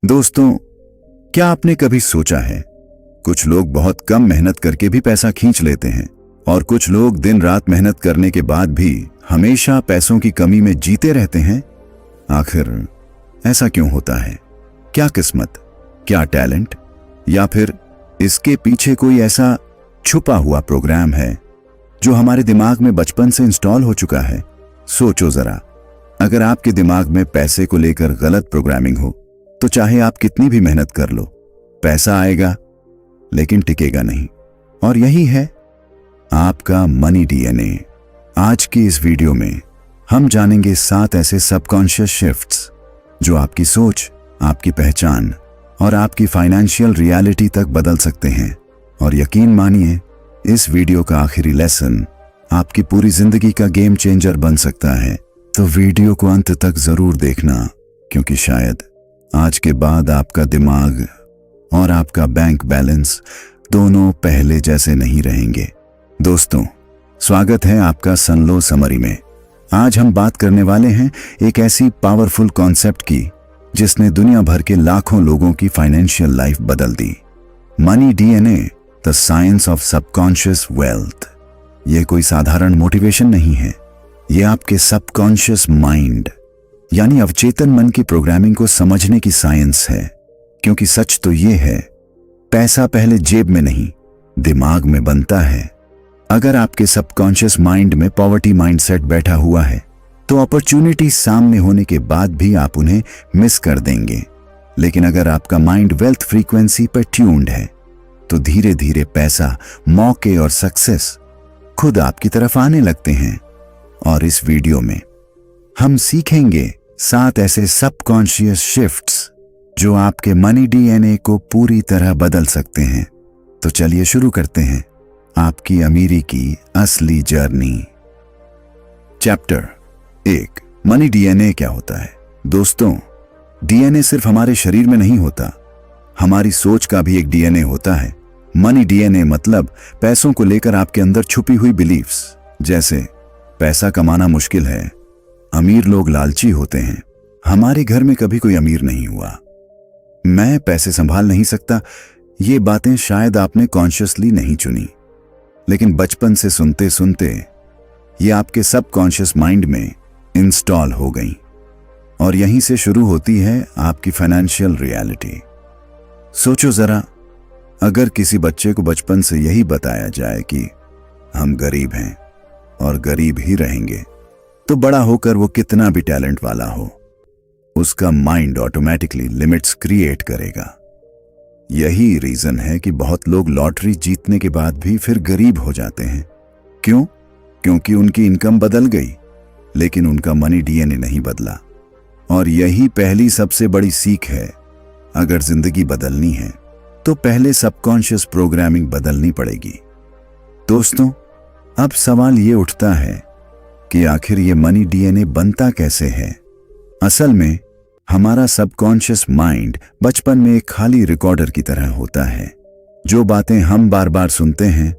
दोस्तों, क्या आपने कभी सोचा है कुछ लोग बहुत कम मेहनत करके भी पैसा खींच लेते हैं और कुछ लोग दिन रात मेहनत करने के बाद भी हमेशा पैसों की कमी में जीते रहते हैं। आखिर ऐसा क्यों होता है? क्या किस्मत, क्या टैलेंट, या फिर इसके पीछे कोई ऐसा छुपा हुआ प्रोग्राम है जो हमारे दिमाग में बचपन से इंस्टॉल हो चुका है? सोचो जरा, अगर आपके दिमाग में पैसे को लेकर गलत प्रोग्रामिंग हो तो चाहे आप कितनी भी मेहनत कर लो, पैसा आएगा लेकिन टिकेगा नहीं। और यही है आपका मनी डीएनए। आज की इस वीडियो में हम जानेंगे 7 ऐसे सबकॉन्शियस शिफ्ट्स जो आपकी सोच, आपकी पहचान और आपकी फाइनेंशियल रियलिटी तक बदल सकते हैं। और यकीन मानिए, इस वीडियो का आखिरी लेसन आपकी पूरी जिंदगी का गेम चेंजर बन सकता है। तो वीडियो को अंत तक जरूर देखना, क्योंकि शायद आज के बाद आपका दिमाग और आपका बैंक बैलेंस दोनों पहले जैसे नहीं रहेंगे। दोस्तों, स्वागत है आपका सन लो समरी में। आज हम बात करने वाले हैं एक ऐसी पावरफुल कॉन्सेप्ट की जिसने दुनिया भर के लाखों लोगों की फाइनेंशियल लाइफ बदल दी। Money DNA, the science of subconscious wealth. यह कोई साधारण मोटिवेशन नहीं है, यह आपके सबकॉन्शियस माइंड यानी अवचेतन मन की प्रोग्रामिंग को समझने की साइंस है। क्योंकि सच तो यह है, पैसा पहले जेब में नहीं, दिमाग में बनता है। अगर आपके सबकॉन्शियस माइंड में पॉवर्टी माइंडसेट बैठा हुआ है तो अपॉर्चुनिटी सामने होने के बाद भी आप उन्हें मिस कर देंगे। लेकिन अगर आपका माइंड वेल्थ फ्रीक्वेंसी पर ट्यून्ड है तो धीरे धीरे पैसा, मौके और सक्सेस खुद आपकी तरफ आने लगते हैं। और इस वीडियो में हम सीखेंगे 7 ऐसे सबकॉन्शियस शिफ्ट्स जो आपके मनी डीएनए को पूरी तरह बदल सकते हैं। तो चलिए शुरू करते हैं आपकी अमीरी की असली जर्नी। चैप्टर 1, मनी डीएनए क्या होता है? दोस्तों, डीएनए सिर्फ हमारे शरीर में नहीं होता, हमारी सोच का भी एक डीएनए होता है। मनी डीएनए मतलब पैसों को लेकर आपके अंदर छुपी हुई बिलीफ्स, जैसे पैसा कमाना मुश्किल है, अमीर लोग लालची होते हैं, हमारे घर में कभी कोई अमीर नहीं हुआ, मैं पैसे संभाल नहीं सकता। ये बातें शायद आपने कॉन्शियसली नहीं चुनी, लेकिन बचपन से सुनते सुनते ये आपके सबकॉन्शियस माइंड में इंस्टॉल हो गई। और यहीं से शुरू होती है आपकी फाइनेंशियल रियलिटी। सोचो जरा, अगर किसी बच्चे को बचपन से यही बताया जाए कि हम गरीब हैं और गरीब ही रहेंगे, तो बड़ा होकर वो कितना भी टैलेंट वाला हो, उसका माइंड ऑटोमेटिकली लिमिट्स क्रिएट करेगा। यही रीजन है कि बहुत लोग लॉटरी जीतने के बाद भी फिर गरीब हो जाते हैं। क्यों? क्योंकि उनकी इनकम बदल गई, लेकिन उनका मनी डीएनए नहीं बदला। और यही पहली सबसे बड़ी सीख है, अगर जिंदगी बदलनी है तो पहले सबकॉन्शियस प्रोग्रामिंग बदलनी पड़ेगी। दोस्तों, अब सवाल ये उठता है कि आखिर ये मनी डीएनए बनता कैसे है? असल में हमारा सबकॉन्शियस माइंड बचपन में एक खाली रिकॉर्डर की तरह होता है। जो बातें हम बार बार सुनते हैं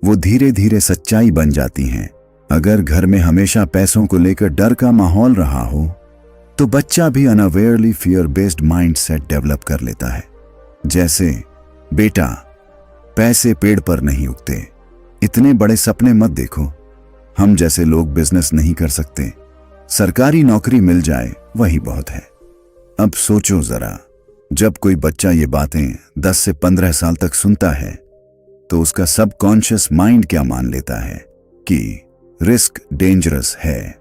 वो धीरे धीरे सच्चाई बन जाती हैं। अगर घर में हमेशा पैसों को लेकर डर का माहौल रहा हो तो बच्चा भी अनअवेयरली फियर बेस्ड माइंडसेट डेवलप कर लेता है। जैसे, बेटा, पैसे पेड़ पर नहीं उगते, इतने बड़े सपने मत देखो, हम जैसे लोग बिजनेस नहीं कर सकते, सरकारी नौकरी मिल जाए वही बहुत है। अब सोचो जरा, जब कोई बच्चा ये बातें 10 से 15 साल तक सुनता है तो उसका सबकॉन्शियस माइंड क्या मान लेता है कि रिस्क डेंजरस है,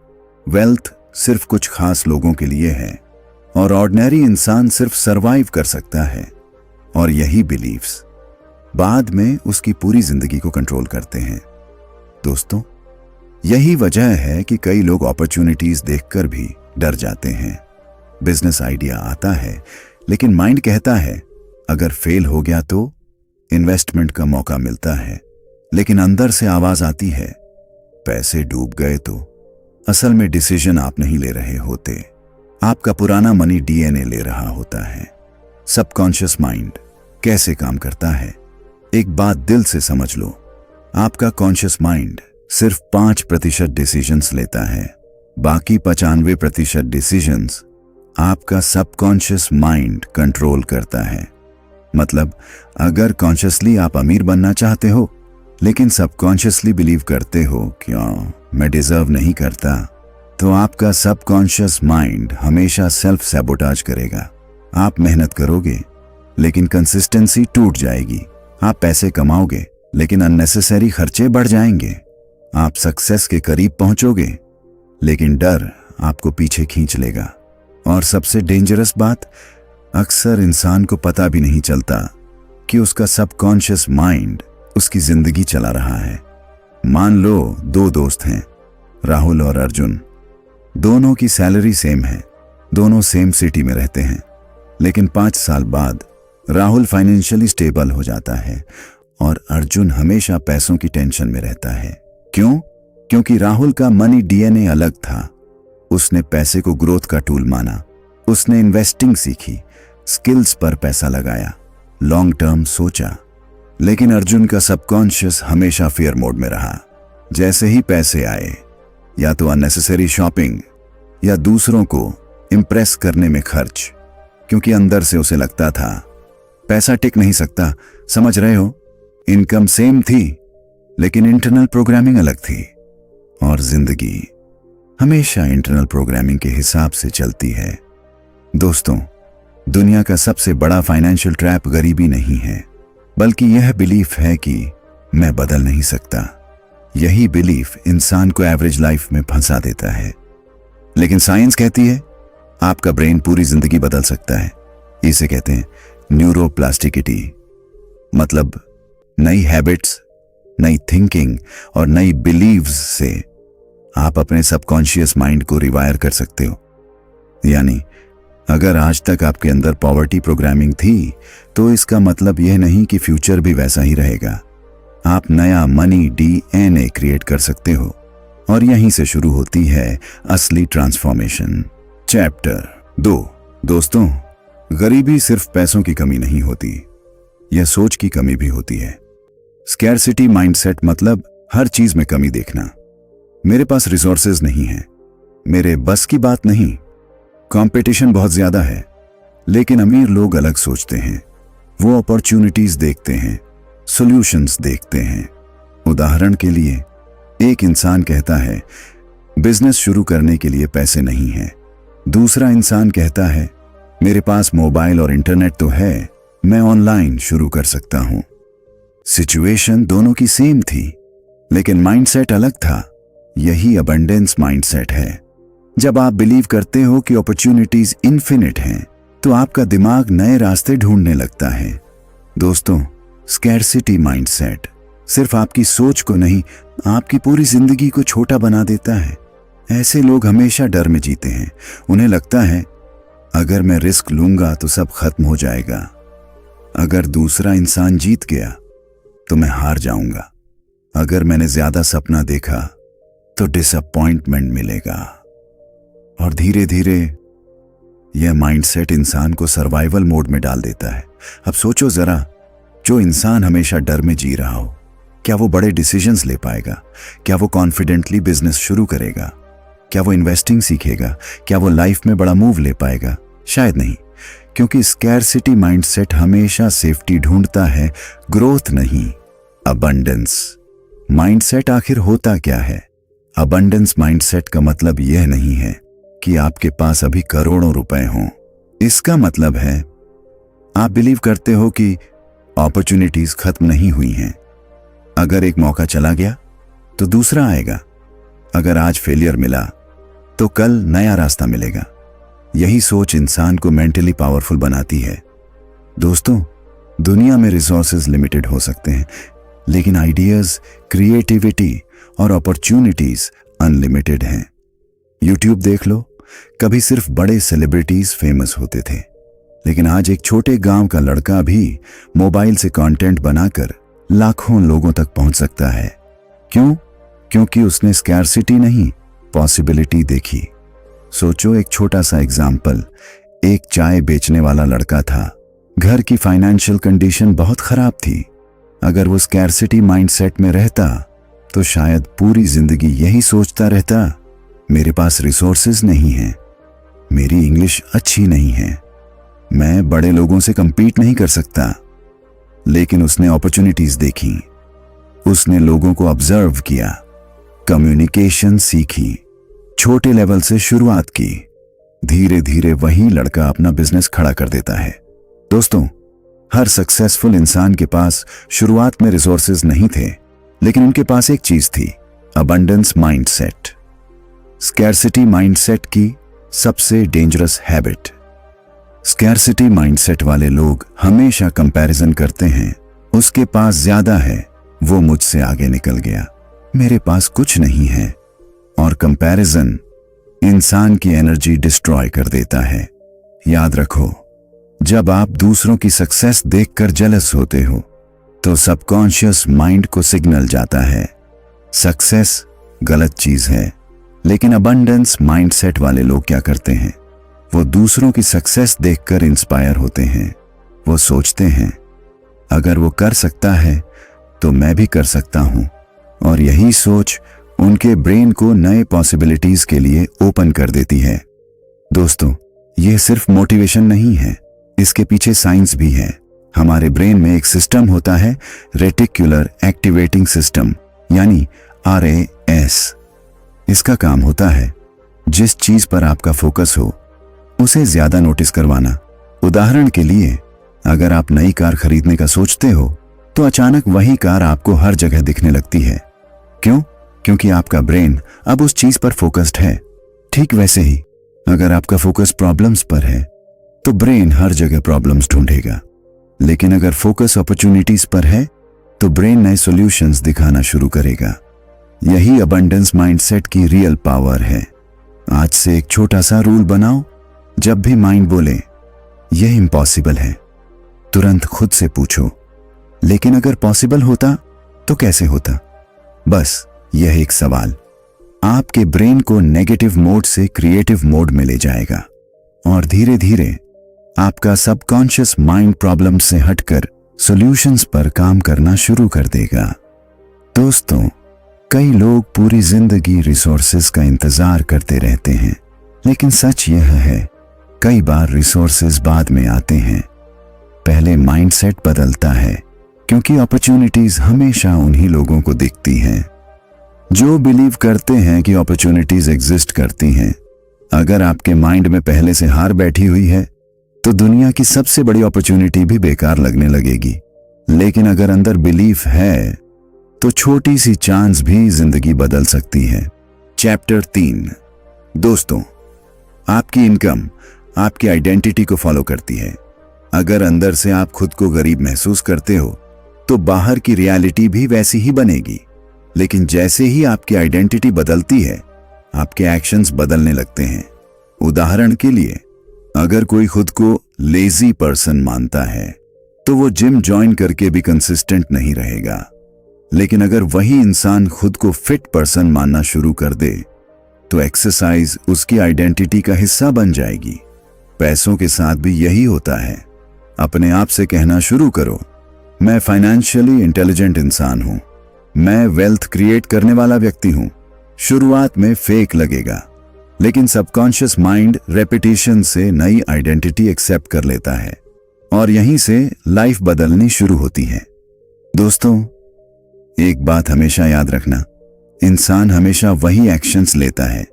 वेल्थ सिर्फ कुछ खास लोगों के लिए है और ऑर्डिनरी इंसान सिर्फ सरवाइव कर सकता है। और यही बिलीफ्स बाद में उसकी पूरी जिंदगी को कंट्रोल करते हैं। दोस्तों, यही वजह है कि कई लोग अपॉर्चुनिटीज देखकर भी डर जाते हैं। बिजनेस आइडिया आता है, लेकिन माइंड कहता है अगर फेल हो गया तो इन्वेस्टमेंट का मौका मिलता है, लेकिन अंदर से आवाज आती है पैसे डूब गए तो। असल में डिसीजन आप नहीं ले रहे होते, आपका पुराना मनी डीएनए ले रहा होता है। सबकॉन्शियस माइंड कैसे काम करता है? एक बात दिल से समझ लो, आपका कॉन्शियस माइंड सिर्फ 5% डिसीजंस लेता है, बाकी 95% डिसीजंस आपका सबकॉन्शियस माइंड कंट्रोल करता है। मतलब अगर कॉन्शियसली आप अमीर बनना चाहते हो लेकिन सबकॉन्शियसली बिलीव करते हो क्यों मैं डिजर्व नहीं करता, तो आपका सबकॉन्शियस माइंड हमेशा सेल्फ सैबोटाज करेगा। आप मेहनत करोगे लेकिन कंसिस्टेंसी टूट जाएगी। आप पैसे कमाओगे लेकिन अननेसेसरी खर्चे बढ़ जाएंगे। आप सक्सेस के करीब पहुंचोगे लेकिन डर आपको पीछे खींच लेगा। और सबसे डेंजरस बात, अक्सर इंसान को पता भी नहीं चलता कि उसका सबकॉन्शियस माइंड उसकी जिंदगी चला रहा है। मान लो 2 दोस्त हैं, राहुल और अर्जुन। दोनों की सैलरी सेम है, दोनों सेम सिटी में रहते हैं, लेकिन 5 साल बाद राहुल फाइनेंशियली स्टेबल हो जाता है और अर्जुन हमेशा पैसों की टेंशन में रहता है। क्यों? क्योंकि राहुल का मनी डीएनए अलग था। उसने पैसे को ग्रोथ का टूल माना, उसने इन्वेस्टिंग सीखी, स्किल्स पर पैसा लगाया, लॉन्ग टर्म सोचा। लेकिन अर्जुन का सबकॉन्शियस हमेशा फेयर मोड में रहा। जैसे ही पैसे आए, या तो अननेसेसरी शॉपिंग या दूसरों को इंप्रेस करने में खर्च, क्योंकि अंदर से उसे लगता था पैसा टिक नहीं सकता। समझ रहे हो? इनकम सेम थी लेकिन इंटरनल प्रोग्रामिंग अलग थी। और जिंदगी हमेशा इंटरनल प्रोग्रामिंग के हिसाब से चलती है। दोस्तों, दुनिया का सबसे बड़ा फाइनेंशियल ट्रैप गरीबी नहीं है, बल्कि यह बिलीफ है कि मैं बदल नहीं सकता। यही बिलीफ इंसान को एवरेज लाइफ में फंसा देता है। लेकिन साइंस कहती है आपका ब्रेन पूरी जिंदगी बदल सकता है। इसे कहते हैं न्यूरोप्लास्टिसिटी। मतलब नई हैबिट्स, नई थिंकिंग और नई बिलीव्स से आप अपने सबकॉन्शियस माइंड को रिवायर कर सकते हो। यानी अगर आज तक आपके अंदर पॉवर्टी प्रोग्रामिंग थी, तो इसका मतलब यह नहीं कि फ्यूचर भी वैसा ही रहेगा। आप नया मनी डीएनए क्रिएट कर सकते हो। और यहीं से शुरू होती है असली ट्रांसफॉर्मेशन। चैप्टर 2। दोस्तों, गरीबी सिर्फ पैसों की कमी नहीं होती, यह सोच की कमी भी होती है। स्कैरसिटी माइंडसेट मतलब हर चीज में कमी देखना। मेरे पास रिसोर्सेज नहीं है, मेरे बस की बात नहीं, कंपटीशन बहुत ज्यादा है। लेकिन अमीर लोग अलग सोचते हैं। वो अपॉर्चुनिटीज देखते हैं, सॉल्यूशंस देखते हैं। उदाहरण के लिए, एक इंसान कहता है बिजनेस शुरू करने के लिए पैसे नहीं है। दूसरा इंसान कहता है मेरे पास मोबाइल और इंटरनेट तो है, मैं ऑनलाइन शुरू कर सकता हूं। सिचुएशन दोनों की सेम थी, लेकिन माइंडसेट अलग था। यही अबंडेंस माइंडसेट है। जब आप बिलीव करते हो कि अपॉर्चुनिटीज इन्फिनिट हैं, तो आपका दिमाग नए रास्ते ढूंढने लगता है। दोस्तों, स्कैरसिटी माइंडसेट सिर्फ आपकी सोच को नहीं, आपकी पूरी जिंदगी को छोटा बना देता है। ऐसे लोग हमेशा डर में जीते हैं। उन्हें लगता है अगर मैं रिस्क लूंगा तो सब खत्म हो जाएगा। अगर दूसरा इंसान जीत गया तो मैं हार जाऊंगा। अगर मैंने ज्यादा सपना देखा तो डिसअपॉइंटमेंट मिलेगा। और धीरे धीरे यह माइंडसेट इंसान को सर्वाइवल मोड में डाल देता है। अब सोचो जरा, जो इंसान हमेशा डर में जी रहा हो, क्या वो बड़े डिसीजंस ले पाएगा? क्या वो कॉन्फिडेंटली बिजनेस शुरू करेगा? क्या वो इन्वेस्टिंग सीखेगा? क्या वो लाइफ में बड़ा मूव ले पाएगा? शायद नहीं, क्योंकि स्कैरसिटी माइंडसेट हमेशा सेफ्टी ढूंढता है, ग्रोथ नहीं। अबंडेंस माइंडसेट आखिर होता क्या है? अबंडेंस माइंडसेट का मतलब यह नहीं है कि आपके पास अभी करोड़ों रुपए हों। इसका मतलब है आप बिलीव करते हो कि अपॉर्चुनिटीज खत्म नहीं हुई हैं। अगर एक मौका चला गया तो दूसरा आएगा। अगर आज फेलियर मिला तो कल नया रास्ता मिलेगा। यही सोच इंसान को मेंटली पावरफुल बनाती है। दोस्तों, दुनिया में रिसोर्सेज लिमिटेड हो सकते हैं, लेकिन आइडियाज, क्रिएटिविटी और अपॉर्चुनिटीज अनलिमिटेड हैं। यूट्यूब देख लो, कभी सिर्फ बड़े सेलिब्रिटीज फेमस होते थे, लेकिन आज एक छोटे गांव का लड़का भी मोबाइल से कंटेंट बनाकर लाखों लोगों तक पहुंच सकता है। क्यों? क्योंकि उसने स्कैरसिटी नहीं, पॉसिबिलिटी देखी। सोचो, एक छोटा सा एग्जाम्पल। एक चाय बेचने वाला लड़का था। घर की फाइनेंशियल कंडीशन बहुत खराब थी। अगर वो स्कैरसिटी माइंडसेट में रहता तो शायद पूरी जिंदगी यही सोचता रहता, मेरे पास रिसोर्सेज नहीं हैं। मेरी इंग्लिश अच्छी नहीं है, मैं बड़े लोगों से कंपीट नहीं कर सकता। लेकिन उसने अपॉर्चुनिटीज देखी, उसने लोगों को ऑब्जर्व किया, कम्युनिकेशन सीखी, छोटे लेवल से शुरुआत की। धीरे धीरे वही लड़का अपना बिजनेस खड़ा कर देता है। दोस्तों, हर सक्सेसफुल इंसान के पास शुरुआत में रिसोर्सेज नहीं थे, लेकिन उनके पास एक चीज थी, अबंडेंस माइंडसेट। स्कैर्सिटी माइंडसेट की सबसे डेंजरस हैबिट। स्कैर्सिटी माइंडसेट वाले लोग हमेशा कंपैरिजन करते हैं, उसके पास ज्यादा है, वो मुझसे आगे निकल गया, मेरे पास कुछ नहीं है। और कंपैरिजन इंसान की एनर्जी डिस्ट्रॉय कर देता है। याद रखो, जब आप दूसरों की सक्सेस देखकर जेलस होते हो तो सबकॉन्शियस माइंड को सिग्नल जाता है सक्सेस गलत चीज है। लेकिन अबंडेंस माइंडसेट वाले लोग क्या करते हैं, वो दूसरों की सक्सेस देखकर इंस्पायर होते हैं। वो सोचते हैं अगर वो कर सकता है तो मैं भी कर सकता हूं, और यही सोच उनके ब्रेन को नए पॉसिबिलिटीज के लिए ओपन कर देती है। दोस्तों, यह सिर्फ मोटिवेशन नहीं है, इसके पीछे साइंस भी है। हमारे ब्रेन में एक सिस्टम होता है, रेटिकुलर एक्टिवेटिंग सिस्टम, यानी RAS। इसका काम होता है जिस चीज पर आपका फोकस हो उसे ज्यादा नोटिस करवाना। उदाहरण के लिए, अगर आप नई कार खरीदने का सोचते हो तो अचानक वही कार आपको हर जगह दिखने लगती है। क्यों? क्योंकि आपका ब्रेन अब उस चीज पर फोकस्ड है। ठीक वैसे ही अगर आपका फोकस प्रॉब्लम्स पर है तो ब्रेन हर जगह प्रॉब्लम्स ढूंढेगा, लेकिन अगर फोकस अपॉर्चुनिटीज पर है तो ब्रेन नए सॉल्यूशंस दिखाना शुरू करेगा। यही अबंडेंस माइंडसेट की रियल पावर है। आज से एक छोटा सा रूल बनाओ, जब भी माइंड बोले यह इम्पॉसिबल है, तुरंत खुद से पूछो, लेकिन अगर पॉसिबल होता तो कैसे होता? बस यह एक सवाल आपके ब्रेन को नेगेटिव मोड से क्रिएटिव मोड में ले जाएगा, और धीरे धीरे आपका सबकॉन्शियस माइंड प्रॉब्लम से हटकर सॉल्यूशंस पर काम करना शुरू कर देगा। दोस्तों, कई लोग पूरी जिंदगी रिसोर्सेज का इंतजार करते रहते हैं, लेकिन सच यह है कई बार रिसोर्सेज बाद में आते हैं। पहले माइंडसेट बदलता है, क्योंकि अपॉर्चुनिटीज हमेशा उन्हीं लोगों को दिखती हैं जो बिलीव करते हैं कि अपॉर्चुनिटीज एग्जिस्ट करती हैं। अगर आपके माइंड में पहले से हार बैठी हुई है तो दुनिया की सबसे बड़ी अपॉर्चुनिटी भी बेकार लगने लगेगी। लेकिन अगर अंदर बिलीफ है तो छोटी सी चांस भी जिंदगी बदल सकती है। चैप्टर 3। दोस्तों, आपकी इनकम आपकी आइडेंटिटी को फॉलो करती है। अगर अंदर से आप खुद को गरीब महसूस करते हो तो बाहर की रियलिटी भी वैसी ही बनेगी। लेकिन जैसे ही आपकी आइडेंटिटी बदलती है, आपके एक्शंस बदलने लगते हैं। उदाहरण के लिए, अगर कोई खुद को लेजी पर्सन मानता है तो वो जिम ज्वाइन करके भी कंसिस्टेंट नहीं रहेगा। लेकिन अगर वही इंसान खुद को फिट पर्सन मानना शुरू कर दे तो एक्सरसाइज उसकी आइडेंटिटी का हिस्सा बन जाएगी। पैसों के साथ भी यही होता है। अपने आप से कहना शुरू करो, मैं फाइनेंशियली इंटेलिजेंट इंसान हूं, मैं वेल्थ क्रिएट करने वाला व्यक्ति हूं। शुरुआत में फेक लगेगा, लेकिन सबकॉन्शियस माइंड रेपिटेशन से नई आइडेंटिटी एक्सेप्ट कर लेता है, और यहीं से लाइफ बदलनी शुरू होती है। दोस्तों, एक बात हमेशा याद रखना, इंसान हमेशा वही एक्शंस लेता है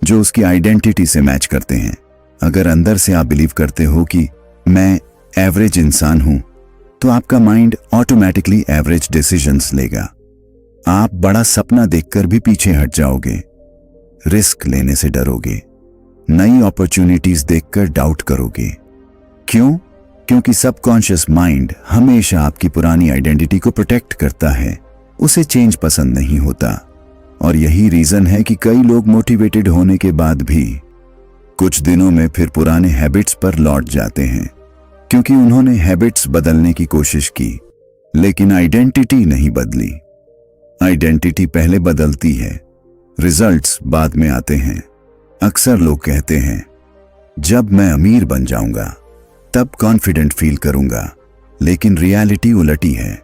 जो उसकी आइडेंटिटी से मैच करते हैं। अगर अंदर से आप बिलीव करते हो कि मैं एवरेज इंसान हूं, तो आपका माइंड ऑटोमेटिकली एवरेज डिसीजंस लेगा। आप बड़ा सपना देखकर भी पीछे हट जाओगे, रिस्क लेने से डरोगे, नई अपॉर्चुनिटीज देखकर डाउट करोगे। क्यों? क्योंकि सबकॉन्शियस माइंड हमेशा आपकी पुरानी आइडेंटिटी को प्रोटेक्ट करता है, उसे चेंज पसंद नहीं होता। और यही रीजन है कि कई लोग मोटिवेटेड होने के बाद भी कुछ दिनों में फिर पुराने हैबिट्स पर लौट जाते हैं, क्योंकि उन्होंने हैबिट्स बदलने की कोशिश की लेकिन आइडेंटिटी नहीं बदली। आइडेंटिटी पहले बदलती है, रिजल्ट्स बाद में आते हैं। अक्सर लोग कहते हैं, जब मैं अमीर बन जाऊंगा तब कॉन्फिडेंट फील करूंगा, लेकिन रियलिटी उलटी है।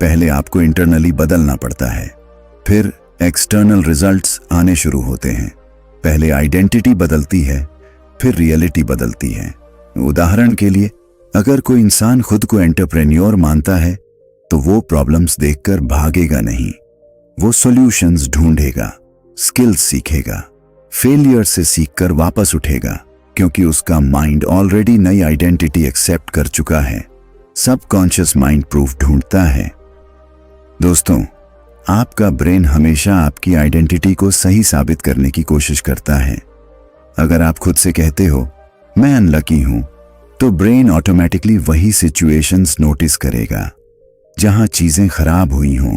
पहले आपको इंटरनली बदलना पड़ता है, फिर एक्सटर्नल रिजल्ट्स आने शुरू होते हैं। पहले आइडेंटिटी बदलती है, फिर रियलिटी बदलती है। उदाहरण के लिए, अगर कोई इंसान खुद को एंटरप्रेन्योर मानता है तो वो प्रॉब्लम्स देखकर भागेगा नहीं, वो सॉल्यूशंस ढूंढेगा, स्किल्स सीखेगा, फेलियर से सीखकर वापस उठेगा, क्योंकि उसका माइंड ऑलरेडी नई आइडेंटिटी एक्सेप्ट कर चुका है। सबकॉन्शियस माइंड प्रूफ ढूंढता है। दोस्तों, आपका ब्रेन हमेशा आपकी आइडेंटिटी को सही साबित करने की कोशिश करता है। अगर आप खुद से कहते हो मैं अनलकी हूं, तो ब्रेन ऑटोमेटिकली वही सिचुएशंस नोटिस करेगा जहां चीजें खराब हुई हों।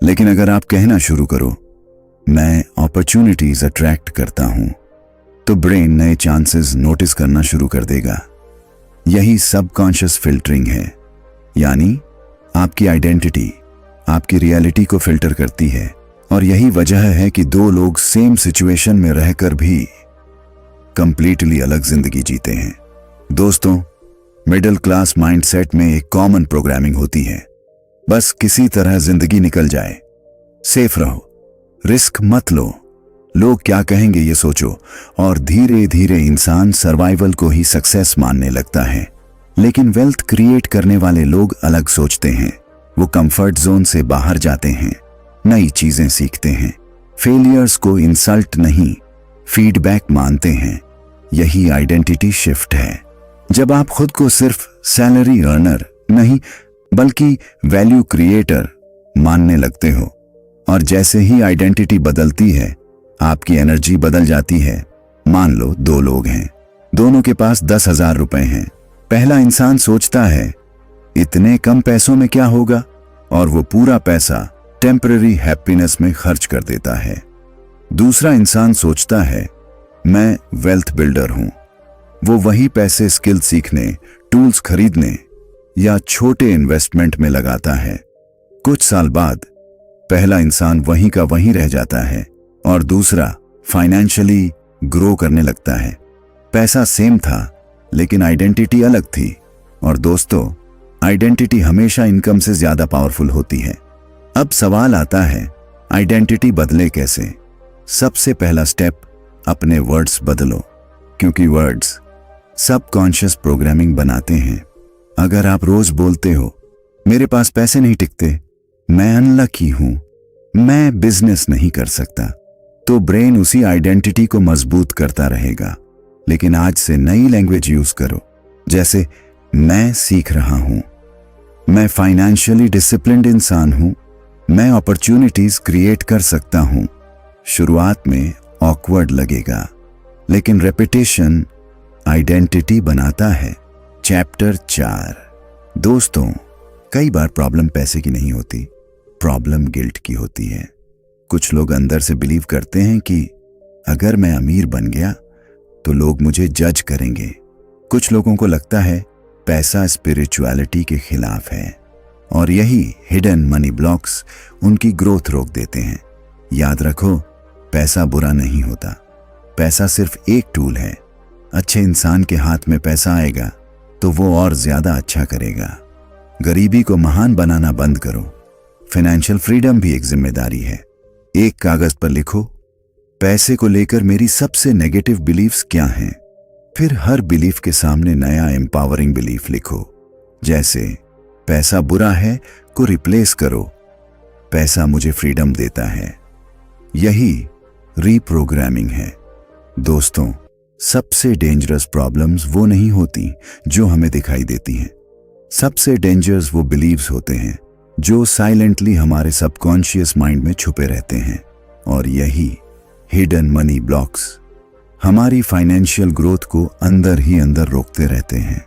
लेकिन अगर आप कहना शुरू करो मैं अपॉर्चुनिटीज अट्रैक्ट करता हूं, तो ब्रेन नए चांसेस नोटिस करना शुरू कर देगा। यही सबकॉन्शियस फिल्टरिंग है, यानी आपकी आइडेंटिटी आपकी रियलिटी को फिल्टर करती है। और यही वजह है कि दो लोग सेम सिचुएशन में रहकर भी कंप्लीटली अलग जिंदगी जीते हैं। दोस्तों, मिडिल क्लास माइंडसेट में एक कॉमन प्रोग्रामिंग होती है, बस किसी तरह जिंदगी निकल जाए, सेफ रहो, रिस्क मत लो, लोग क्या कहेंगे ये सोचो, और धीरे धीरे इंसान सर्वाइवल को ही सक्सेस मानने लगता है। लेकिन वेल्थ क्रिएट करने वाले लोग अलग सोचते हैं। वो कंफर्ट जोन से बाहर जाते हैं, नई चीजें सीखते हैं, फेलियर्स को इंसल्ट नहीं फीडबैक मानते हैं। यही आइडेंटिटी शिफ्ट है। जब आप खुद को सिर्फ सैलरी अर्नर नहीं बल्कि वैल्यू क्रिएटर मानने लगते हो, और जैसे ही आइडेंटिटी बदलती है आपकी एनर्जी बदल जाती है। मान लो दो लोग हैं, दोनों के पास 10,000 रुपए हैं। पहला इंसान सोचता है इतने कम पैसों में क्या होगा, और वो पूरा पैसा टेम्पररी हैप्पीनेस में खर्च कर देता है। दूसरा इंसान सोचता है मैं वेल्थ बिल्डर हूं, वो वही पैसे स्किल सीखने, टूल्स खरीदने या छोटे इन्वेस्टमेंट में लगाता है। कुछ साल बाद पहला इंसान वहीं का वहीं रह जाता है और दूसरा फाइनेंशियली ग्रो करने लगता है। पैसा सेम था लेकिन आइडेंटिटी अलग थी। और दोस्तों, आइडेंटिटी हमेशा इनकम से ज्यादा पावरफुल होती है। अब सवाल आता है आइडेंटिटी बदले कैसे। सबसे पहला स्टेप, अपने वर्ड्स बदलो, क्योंकि वर्ड्स सबकॉन्शियस प्रोग्रामिंग बनाते हैं। अगर आप रोज बोलते हो मेरे पास पैसे नहीं टिकते, मैं अनलकी हूं, मैं बिजनेस नहीं कर सकता, तो ब्रेन उसी आइडेंटिटी को मजबूत करता रहेगा। लेकिन आज से नई लैंग्वेज यूज करो, जैसे मैं सीख रहा हूं, मैं फाइनेंशियली डिसिप्लिन्ड इंसान हूं, मैं अपॉर्चुनिटीज क्रिएट कर सकता हूं। शुरुआत में ऑकवर्ड लगेगा, लेकिन रेपिटेशन आइडेंटिटी बनाता है। चैप्टर 4। दोस्तों, कई बार प्रॉब्लम पैसे की नहीं होती, प्रॉब्लम गिल्ट की होती है। कुछ लोग अंदर से बिलीव करते हैं कि अगर मैं अमीर बन गया तो लोग मुझे जज करेंगे। कुछ लोगों को लगता है पैसा स्पिरिचुअलिटी के खिलाफ है, और यही हिडन मनी ब्लॉक्स उनकी ग्रोथ रोक देते हैं। याद रखो, पैसा बुरा नहीं होता, पैसा सिर्फ एक टूल है। अच्छे इंसान के हाथ में पैसा आएगा तो वो और ज्यादा अच्छा करेगा। गरीबी को महान बनाना बंद करो। फाइनेंशियल फ्रीडम भी एक जिम्मेदारी है। एक कागज पर लिखो, पैसे को लेकर मेरी सबसे नेगेटिव बिलीफ्स क्या हैं। फिर हर बिलीफ के सामने नया एम्पावरिंग बिलीफ लिखो, जैसे पैसा बुरा है को रिप्लेस करो, पैसा मुझे फ्रीडम देता है। यही रीप्रोग्रामिंग है। दोस्तों, सबसे डेंजरस प्रॉब्लम्स वो नहीं होती जो हमें दिखाई देती हैं। सबसे डेंजरस वो बिलीव्स होते हैं जो साइलेंटली हमारे सबकॉन्शियस माइंड में छुपे रहते हैं। और यही हिडन मनी ब्लॉक्स हमारी फाइनेंशियल ग्रोथ को अंदर ही अंदर रोकते रहते हैं।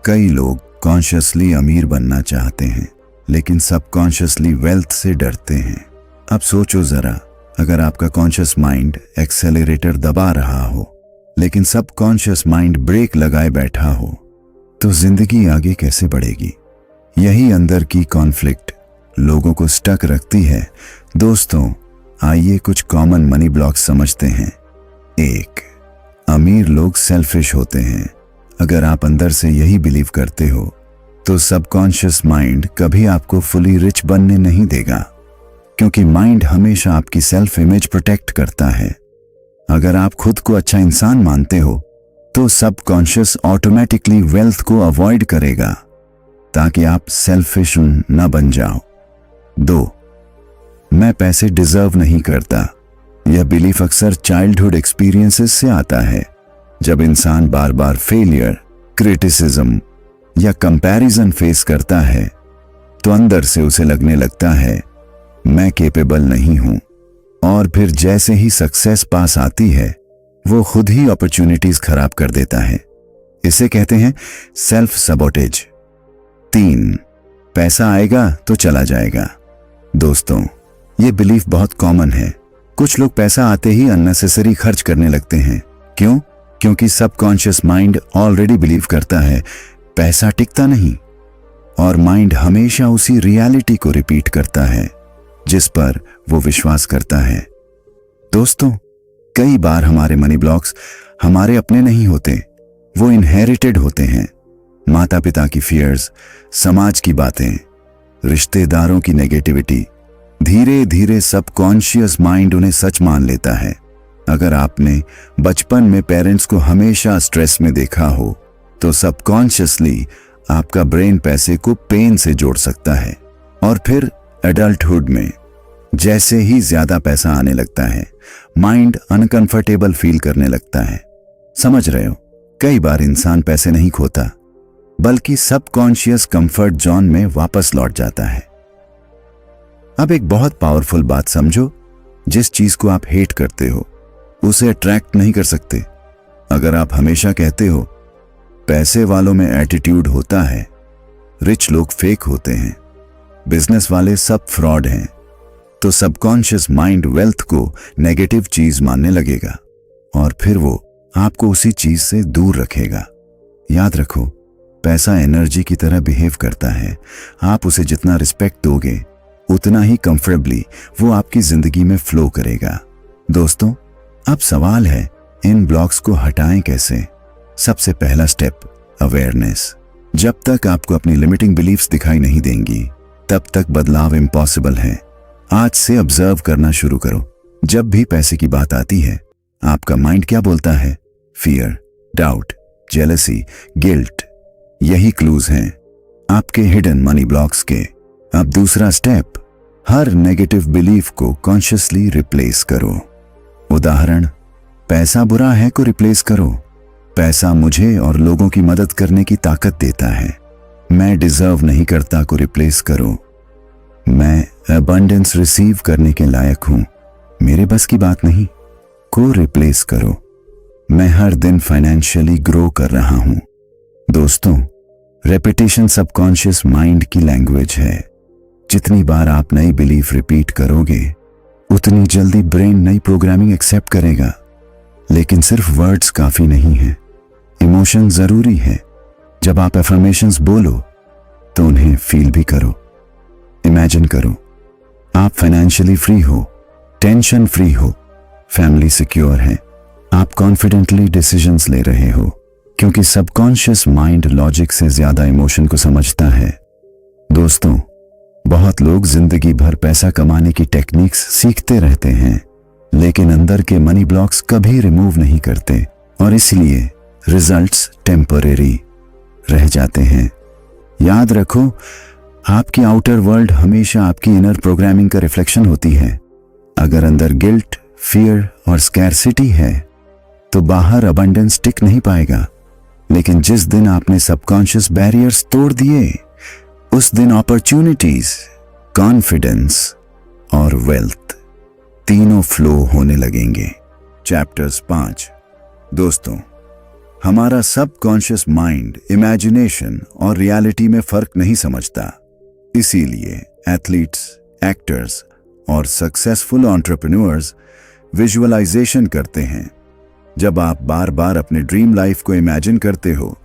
कई लोग कॉन्शियसली अमीर बनना चाहते हैं, लेकिन सबकॉन्शियसली वेल्थ से डरते हैं। अब सोचो जरा, अगर आपका कॉन्शियस माइंड एक्सेलरेटर दबा रहा हो लेकिन सबकॉन्शियस माइंड ब्रेक लगाए बैठा हो, तो जिंदगी आगे कैसे बढ़ेगी। यही अंदर की कॉन्फ्लिक्ट लोगों को स्टक रखती है। दोस्तों, आइए कुछ कॉमन मनी ब्लॉक्स समझते हैं। 1, अमीर लोग सेल्फिश होते हैं। अगर आप अंदर से यही बिलीव करते हो तो सबकॉन्शियस माइंड कभी आपको फुली रिच बनने नहीं देगा, क्योंकि माइंड हमेशा आपकी सेल्फ इमेज प्रोटेक्ट करता है। अगर आप खुद को अच्छा इंसान मानते हो तो सबकॉन्शियस ऑटोमेटिकली वेल्थ को अवॉइड करेगा ताकि आप सेल्फिश न बन जाओ। 2. मैं पैसे डिजर्व नहीं करता। यह बिलीफ अक्सर चाइल्डहुड एक्सपीरियंसेस से आता है। जब इंसान बार बार फेलियर, क्रिटिसिज्म या कंपैरिजन फेस करता है तो अंदर से उसे लगने लगता है मैं कैपेबल नहीं हूं, और फिर जैसे ही सक्सेस पास आती है वो खुद ही अपॉर्चुनिटीज खराब कर देता है। इसे कहते हैं सेल्फ सबोटेज। 3. पैसा आएगा तो चला जाएगा। दोस्तों, ये बिलीफ बहुत कॉमन है। कुछ लोग पैसा आते ही अननेसेसरी खर्च करने लगते हैं। क्यों? क्योंकि सबकॉन्शियस माइंड ऑलरेडी बिलीव करता है पैसा टिकता नहीं, और माइंड हमेशा उसी रियलिटी को रिपीट करता है जिस पर वो विश्वास करता है। दोस्तों, कई बार हमारे मनी ब्लॉक्स हमारे अपने नहीं होते, वो इनहेरिटेड होते हैं। माता पिता की फियर्स, समाज की बातें, रिश्तेदारों की नेगेटिविटी। धीरे धीरे सबकॉन्शियस माइंड उन्हें सच मान लेता है। अगर आपने बचपन में पेरेंट्स को हमेशा स्ट्रेस में देखा हो तो सबकॉन्शियसली आपका ब्रेन पैसे को पेन से जोड़ सकता है। और फिर एडल्टहुड में जैसे ही ज्यादा पैसा आने लगता है माइंड अनकंफर्टेबल फील करने लगता है। समझ रहे हो? कई बार इंसान पैसे नहीं खोता बल्कि सबकॉन्शियस कंफर्ट जोन में वापस लौट जाता है। अब एक बहुत पावरफुल बात समझो, जिस चीज को आप हेट करते हो उसे अट्रैक्ट नहीं कर सकते। अगर आप हमेशा कहते हो पैसे वालों में एटीट्यूड होता है, रिच लोग फेक होते हैं, बिजनेस वाले सब फ्रॉड हैं, तो सबकॉन्शियस माइंड वेल्थ को नेगेटिव चीज मानने लगेगा और फिर वो आपको उसी चीज से दूर रखेगा। याद रखो, पैसा एनर्जी की तरह बिहेव करता है। आप उसे जितना रिस्पेक्ट दोगे उतना ही कंफर्टेबली वो आपकी जिंदगी में फ्लो करेगा। दोस्तों, अब सवाल है इन ब्लॉक्स को हटाएं कैसे? सबसे पहला स्टेप अवेयरनेस। जब तक आपको अपनी लिमिटिंग बिलीफ्स दिखाई नहीं देंगी तब तक बदलाव इम्पॉसिबल है। आज से ऑब्जर्व करना शुरू करो। जब भी पैसे की बात आती है आपका माइंड क्या बोलता है? Fear, doubt, jealousy, guilt. यही क्लूज हैं आपके हिडन मनी ब्लॉक्स के। अब दूसरा स्टेप, हर नेगेटिव बिलीफ को कॉन्शियसली रिप्लेस करो। उदाहरण, पैसा बुरा है को रिप्लेस करो पैसा मुझे और लोगों की मदद करने की ताकत देता है। मैं डिजर्व नहीं करता को रिप्लेस करो मैं अबंडेंस रिसीव करने के लायक हूं, मेरे बस की बात नहीं को रिप्लेस करो मैं हर दिन फाइनेंशियली ग्रो कर रहा हूं। दोस्तों, रेपिटेशन सबकॉन्शियस माइंड की लैंग्वेज है। जितनी बार आप नई बिलीफ रिपीट करोगे उतनी जल्दी ब्रेन नई प्रोग्रामिंग एक्सेप्ट करेगा। लेकिन सिर्फ वर्ड्स काफी नहीं है, इमोशन जरूरी है। जब आप अफर्मेशंस बोलो तो उन्हें फील भी करो। इमेजिन करो आप फाइनेंशियली फ्री हो, टेंशन फ्री हो, फैमिली सिक्योर है, आप कॉन्फिडेंटली डिसीजंस ले रहे हो, क्योंकि सबकॉन्शियस माइंड लॉजिक से ज्यादा इमोशन को समझता है। दोस्तों, बहुत लोग जिंदगी भर पैसा कमाने की टेक्निक्स सीखते रहते हैं लेकिन अंदर के मनी ब्लॉक्स कभी रिमूव नहीं करते और इसलिए रिजल्ट्स टेम्परेरी रह जाते हैं। याद रखो, आपकी आउटर वर्ल्ड हमेशा आपकी इनर प्रोग्रामिंग का रिफ्लेक्शन होती है। अगर अंदर गिल्ट, फियर और स्कैरसिटी है तो बाहर अबंडेंस टिक नहीं पाएगा। लेकिन जिस दिन आपने सबकॉन्शियस बैरियर्स तोड़ दिए उस दिन अपॉर्चुनिटीज, कॉन्फिडेंस और वेल्थ तीनों फ्लो होने लगेंगे। चैप्टर्स 5। दोस्तों, हमारा सबकॉन्शियस माइंड इमेजिनेशन और रियलिटी में फर्क नहीं समझता। इसीलिए एथलीट्स, एक्टर्स और सक्सेसफुल एंटरप्रेन्योर्स विजुअलाइजेशन करते हैं। जब आप बार बार अपने ड्रीम लाइफ को इमेजिन करते हो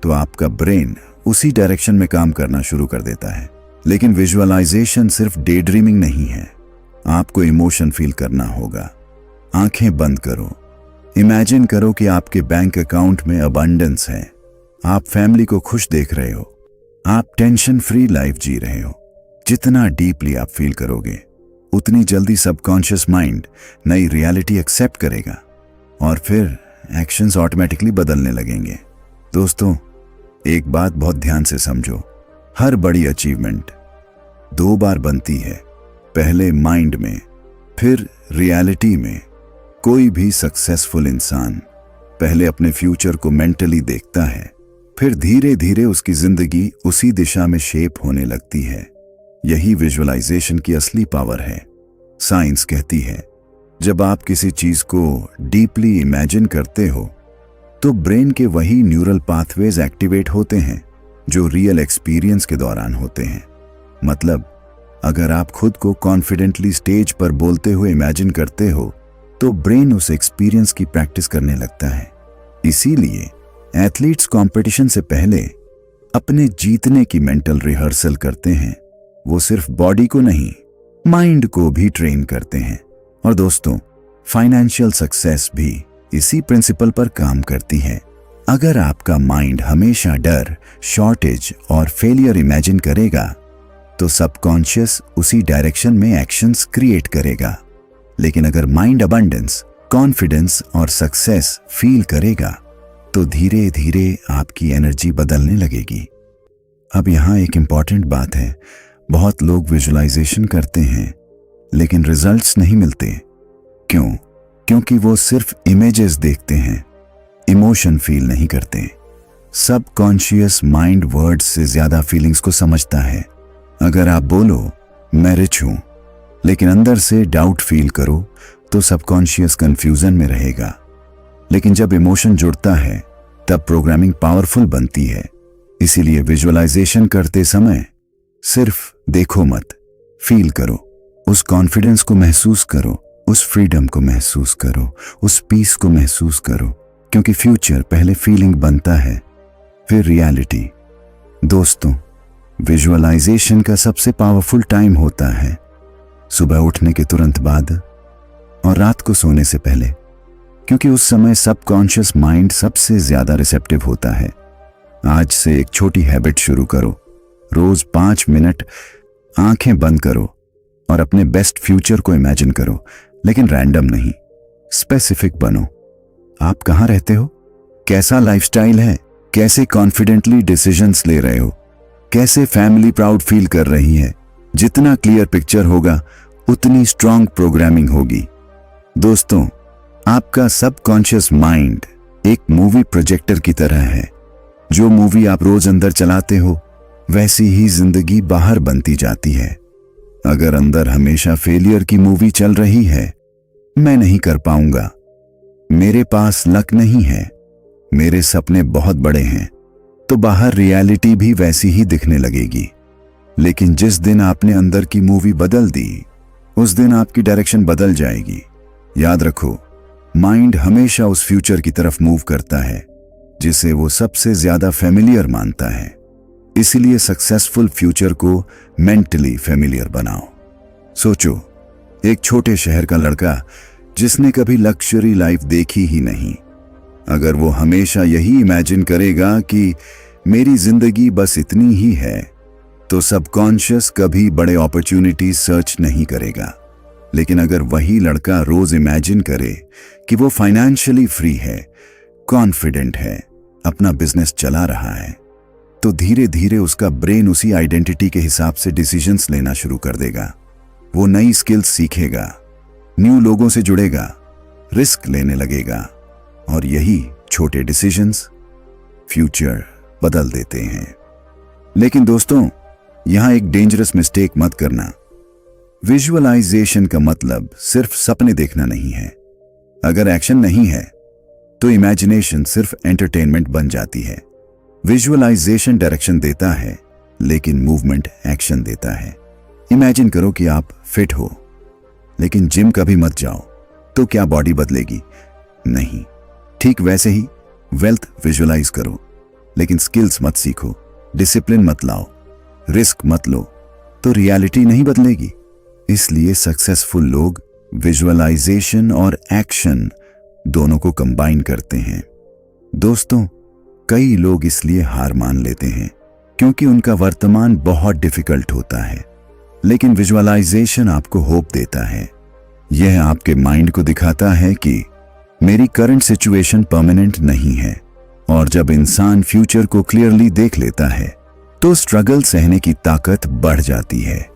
तो आपका ब्रेन उसी डायरेक्शन में काम करना शुरू कर देता है। लेकिन विजुअलाइजेशन सिर्फ डे ड्रीमिंग नहीं है, आपको इमोशन फील करना होगा। आंखें बंद करो, इमेजिन करो कि आपके बैंक अकाउंट में अबंडेंस है, आप फैमिली को खुश देख रहे हो, आप टेंशन फ्री लाइफ जी रहे हो। जितना डीपली आप फील करोगे उतनी जल्दी सबकॉन्शियस माइंड नई रियलिटी एक्सेप्ट करेगा और फिर एक्शंस ऑटोमेटिकली बदलने लगेंगे। दोस्तों, एक बात बहुत ध्यान से समझो, हर बड़ी अचीवमेंट 2 बार बनती है, पहले माइंड में, फिर रियलिटी में। कोई भी सक्सेसफुल इंसान पहले अपने फ्यूचर को मेंटली देखता है, फिर धीरे धीरे उसकी जिंदगी उसी दिशा में शेप होने लगती है। यही विजुअलाइजेशन की असली पावर है। साइंस कहती है, जब आप किसी चीज को डीपली इमेजिन करते हो तो ब्रेन के वही न्यूरल पाथवेज एक्टिवेट होते हैं जो रियल एक्सपीरियंस के दौरान होते हैं। मतलब, अगर आप खुद को कॉन्फिडेंटली स्टेज पर बोलते हुए इमेजिन करते हो तो ब्रेन उस एक्सपीरियंस की प्रैक्टिस करने लगता है। इसीलिए एथलीट्स कंपटीशन से पहले अपने जीतने की मेंटल रिहर्सल करते हैं। वो सिर्फ बॉडी को नहीं, माइंड को भी ट्रेन करते हैं। और दोस्तों, फाइनेंशियल सक्सेस भी इसी प्रिंसिपल पर काम करती है। अगर आपका माइंड हमेशा डर, शॉर्टेज और फेलियर इमेजिन करेगा तो सबकॉन्शियस उसी डायरेक्शन में एक्शंस क्रिएट करेगा। लेकिन अगर माइंड अबंडेंस, कॉन्फिडेंस और सक्सेस फील करेगा तो धीरे धीरे आपकी एनर्जी बदलने लगेगी। अब यहाँ एक इंपॉर्टेंट बात है, बहुत लोग विजुअलाइजेशन करते हैं लेकिन रिजल्ट्स नहीं मिलते। क्यों? क्योंकि वो सिर्फ इमेजेस देखते हैं, इमोशन फील नहीं करते। सबकॉन्शियस माइंड वर्ड्स से ज्यादा फीलिंग्स को समझता है। अगर आप बोलो मैं रिच हूं लेकिन अंदर से डाउट फील करो तो सबकॉन्शियस कंफ्यूजन में रहेगा। लेकिन जब इमोशन जुड़ता है तब प्रोग्रामिंग पावरफुल बनती है। इसीलिए विजुअलाइजेशन करते समय सिर्फ देखो मत, फील करो, उस कॉन्फिडेंस को महसूस करो, उस फ्रीडम को महसूस करो, उस पीस को महसूस करो। क्योंकि फ्यूचर पहले फीलिंग बनता है, फिर रियलिटी। दोस्तों, विजुअलाइजेशन का सबसे पावरफुल टाइम होता है सुबह उठने के तुरंत बाद और रात को सोने से पहले, क्योंकि उस समय सबकॉन्शियस माइंड सबसे ज्यादा रिसेप्टिव होता है। आज से एक छोटी हैबिट शुरू करो। रोज 5 मिनट आंखें बंद करो और अपने बेस्ट फ्यूचर को इमेजिन करो, लेकिन रैंडम नहीं, स्पेसिफिक बनो। आप कहाँ रहते हो, कैसा लाइफस्टाइल है, कैसे कॉन्फिडेंटली डिसीजंस ले रहे हो, कैसे फैमिली प्राउड फील कर रही है। जितना क्लियर पिक्चर होगा उतनी स्ट्रांग प्रोग्रामिंग होगी। दोस्तों, आपका सबकॉन्शियस माइंड एक मूवी प्रोजेक्टर की तरह है। जो मूवी आप रोज अंदर चलाते हो वैसी ही जिंदगी बाहर बनती जाती है। अगर अंदर हमेशा फेलियर की मूवी चल रही है, मैं नहीं कर पाऊंगा, मेरे पास लक नहीं है, मेरे सपने बहुत बड़े हैं, तो बाहर रियलिटी भी वैसी ही दिखने लगेगी। लेकिन जिस दिन आपने अंदर की मूवी बदल दी, उस दिन आपकी डायरेक्शन बदल जाएगी। याद रखो, माइंड हमेशा उस फ्यूचर की तरफ मूव करता है जिसे वो सबसे ज्यादा फेमिलियर मानता है। इसलिए सक्सेसफुल फ्यूचर को मेंटली फेमिलियर बनाओ। सोचो, एक छोटे शहर का लड़का जिसने कभी लग्जरी लाइफ देखी ही नहीं, अगर वो हमेशा यही इमेजिन करेगा कि मेरी जिंदगी बस इतनी ही है, तो सबकॉन्शियस कभी बड़े अपॉर्चुनिटी सर्च नहीं करेगा। लेकिन अगर वही लड़का रोज इमेजिन करे कि वो फाइनेंशियली फ्री है, कॉन्फिडेंट है, अपना बिजनेस चला रहा है, तो धीरे धीरे उसका ब्रेन उसी आइडेंटिटी के हिसाब से डिसीजंस लेना शुरू कर देगा। वो नई स्किल्स सीखेगा, न्यू लोगों से जुड़ेगा, रिस्क लेने लगेगा, और यही छोटे डिसीजंस फ्यूचर बदल देते हैं। लेकिन दोस्तों, यहां एक डेंजरस मिस्टेक मत करना। विजुअलाइजेशन का मतलब सिर्फ सपने देखना नहीं है। अगर एक्शन नहीं है तो इमेजिनेशन सिर्फ एंटरटेनमेंट बन जाती है। विजुअलाइजेशन डायरेक्शन देता है, लेकिन मूवमेंट एक्शन देता है। इमेजिन करो कि आप फिट हो, लेकिन जिम कभी मत जाओ, तो क्या बॉडी बदलेगी? नहीं। ठीक वैसे ही वेल्थ विजुअलाइज करो, लेकिन स्किल्स मत सीखो, डिसिप्लिन मत लाओ, रिस्क मत लो, तो रियलिटी नहीं बदलेगी। इसलिए सक्सेसफुल लोग विजुअलाइजेशन और एक्शन दोनों को कंबाइन करते हैं। दोस्तों, कई लोग इसलिए हार मान लेते हैं क्योंकि उनका वर्तमान बहुत डिफिकल्ट होता है, लेकिन विजुअलाइजेशन आपको होप देता है। यह आपके माइंड को दिखाता है कि मेरी करंट सिचुएशन परमानेंट नहीं है। और जब इंसान फ्यूचर को क्लियरली देख लेता है तो स्ट्रगल सहने की ताकत बढ़ जाती है।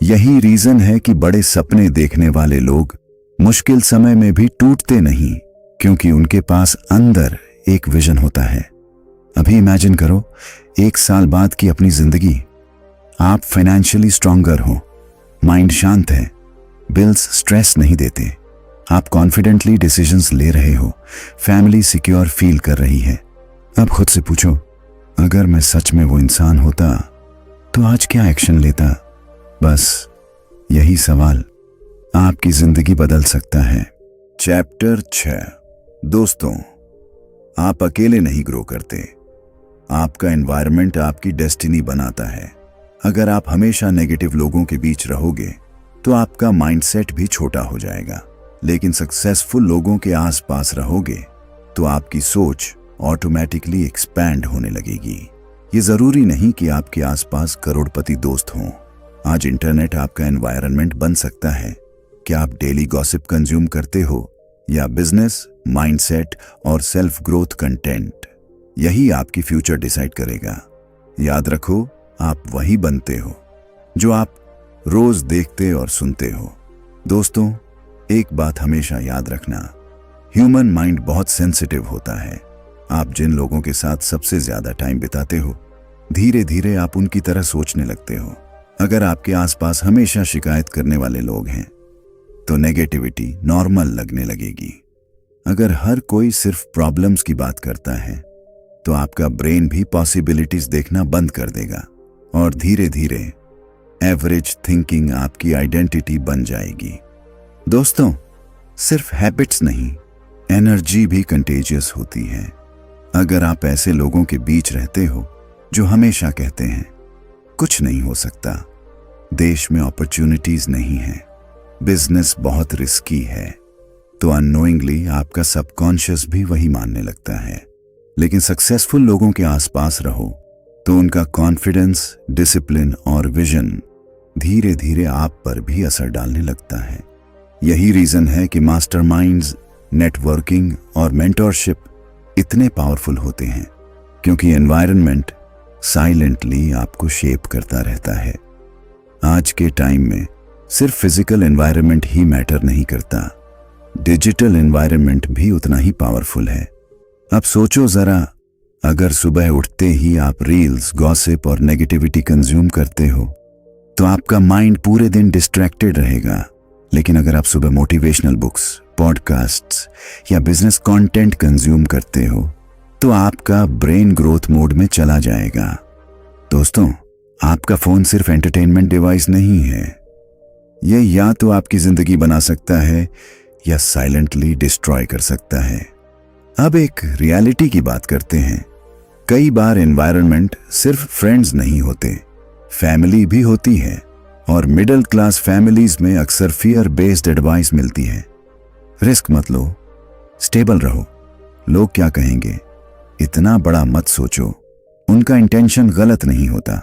यही रीजन है कि बड़े सपने देखने वाले लोग मुश्किल समय में भी टूटते नहीं, क्योंकि उनके पास अंदर एक विजन होता है। अभी इमेजिन करो 1 साल बाद की अपनी जिंदगी। आप फाइनेंशियली स्ट्रॉन्गर हो, माइंड शांत है, बिल्स स्ट्रेस नहीं देते, आप कॉन्फिडेंटली डिसीजंस ले रहे हो, फैमिली सिक्योर फील कर रही है। अब खुद से पूछो, अगर मैं सच में वो इंसान होता तो आज क्या एक्शन लेता? बस यही सवाल आपकी जिंदगी बदल सकता है। चैप्टर 6। दोस्तों, आप अकेले नहीं ग्रो करते, आपका एनवायरनमेंट आपकी डेस्टिनी बनाता है। अगर आप हमेशा नेगेटिव लोगों के बीच रहोगे तो आपका माइंडसेट भी छोटा हो जाएगा, लेकिन सक्सेसफुल लोगों के आसपास रहोगे तो आपकी सोच ऑटोमेटिकली एक्सपैंड होने लगेगी। ये जरूरी नहीं कि आपके आसपास करोड़पति दोस्त हों। आज इंटरनेट आपका एनवायरनमेंट बन सकता है। क्या आप डेली गॉसिप कंज्यूम करते हो या बिजनेस, माइंडसेट और सेल्फ ग्रोथ कंटेंट? यही आपकी फ्यूचर डिसाइड करेगा। याद रखो, आप वही बनते हो जो आप रोज देखते और सुनते हो। दोस्तों, एक बात हमेशा याद रखना, ह्यूमन माइंड बहुत सेंसिटिव होता है। आप जिन लोगों के साथ सबसे ज्यादा टाइम बिताते हो, धीरे धीरे आप उनकी तरह सोचने लगते हो। अगर आपके आसपास हमेशा शिकायत करने वाले लोग हैं तो नेगेटिविटी नॉर्मल लगने लगेगी। अगर हर कोई सिर्फ प्रॉब्लम्स की बात करता है तो आपका ब्रेन भी पॉसिबिलिटीज देखना बंद कर देगा और धीरे धीरे एवरेज थिंकिंग आपकी आइडेंटिटी बन जाएगी। दोस्तों, सिर्फ हैबिट्स नहीं, एनर्जी भी कंटेजियस होती है। अगर आप ऐसे लोगों के बीच रहते हो जो हमेशा कहते हैं कुछ नहीं हो सकता, देश में अपॉर्चुनिटीज नहीं है, बिजनेस बहुत रिस्की है, तो अननोइंगली आपका सबकॉन्शियस भी वही मानने लगता है। लेकिन सक्सेसफुल लोगों के आसपास रहो तो उनका कॉन्फिडेंस, डिसिप्लिन और विजन धीरे धीरे आप पर भी असर डालने लगता है। यही रीजन है कि मास्टरमाइंड्स, नेटवर्किंग और मेंटरशिप इतने पावरफुल होते हैं, क्योंकि एनवायरनमेंट साइलेंटली आपको शेप करता रहता है। आज के टाइम में सिर्फ फिजिकल एनवायरनमेंट ही मैटर नहीं करता, डिजिटल एनवायरनमेंट भी उतना ही पावरफुल है। अब सोचो जरा, अगर सुबह उठते ही आप रील्स, गॉसिप और नेगेटिविटी कंज्यूम करते हो तो आपका माइंड पूरे दिन डिस्ट्रैक्टेड रहेगा। लेकिन अगर आप सुबह मोटिवेशनल बुक्स, पॉडकास्ट्स या बिजनेस कंटेंट कंज्यूम करते हो तो आपका ब्रेन ग्रोथ मोड में चला जाएगा। दोस्तों, आपका फोन सिर्फ एंटरटेनमेंट डिवाइस नहीं है, यह या तो आपकी जिंदगी बना सकता है या साइलेंटली डिस्ट्रॉय कर सकता है। अब एक रियलिटी की बात करते हैं। कई बार एनवायरनमेंट सिर्फ फ्रेंड्स नहीं होते, फैमिली भी होती है, और मिडिल क्लास फैमिलीज में अक्सर फियर बेस्ड एडवाइस मिलती है। रिस्क मत लो, स्टेबल रहो, लोग क्या कहेंगे इतना बड़ा मत सोचो। उनका इंटेंशन गलत नहीं होता,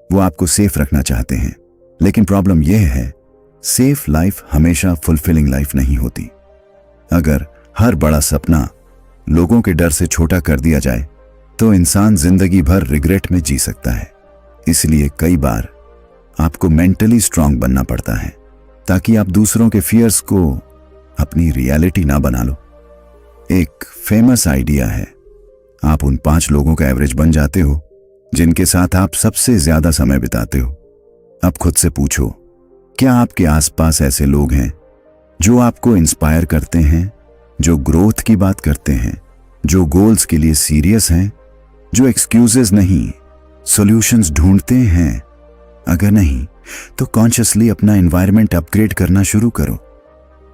वो आपको सेफ रखना चाहते हैं। लेकिन प्रॉब्लम यह है, सेफ लाइफ हमेशा फुलफिलिंग लाइफ नहीं होती। अगर हर बड़ा सपना लोगों के डर से छोटा कर दिया जाए तो इंसान जिंदगी भर रिग्रेट में जी सकता है। इसलिए कई बार आपको मेंटली स्ट्रांग बनना पड़ता है ताकि आप दूसरों के फियर्स को अपनी रियलिटी ना बना लो। एक फेमस आइडिया है, आप उन 5 लोगों का एवरेज बन जाते हो जिनके साथ आप सबसे ज्यादा समय बिताते हो। अब खुद से पूछो, क्या आपके आसपास ऐसे लोग हैं जो आपको इंस्पायर करते हैं, जो ग्रोथ की बात करते हैं, जो गोल्स के लिए सीरियस हैं, जो एक्सक्यूजेस नहीं सॉल्यूशंस ढूंढते हैं? अगर नहीं तो कॉन्शियसली अपना एनवायरनमेंट अपग्रेड करना शुरू करो।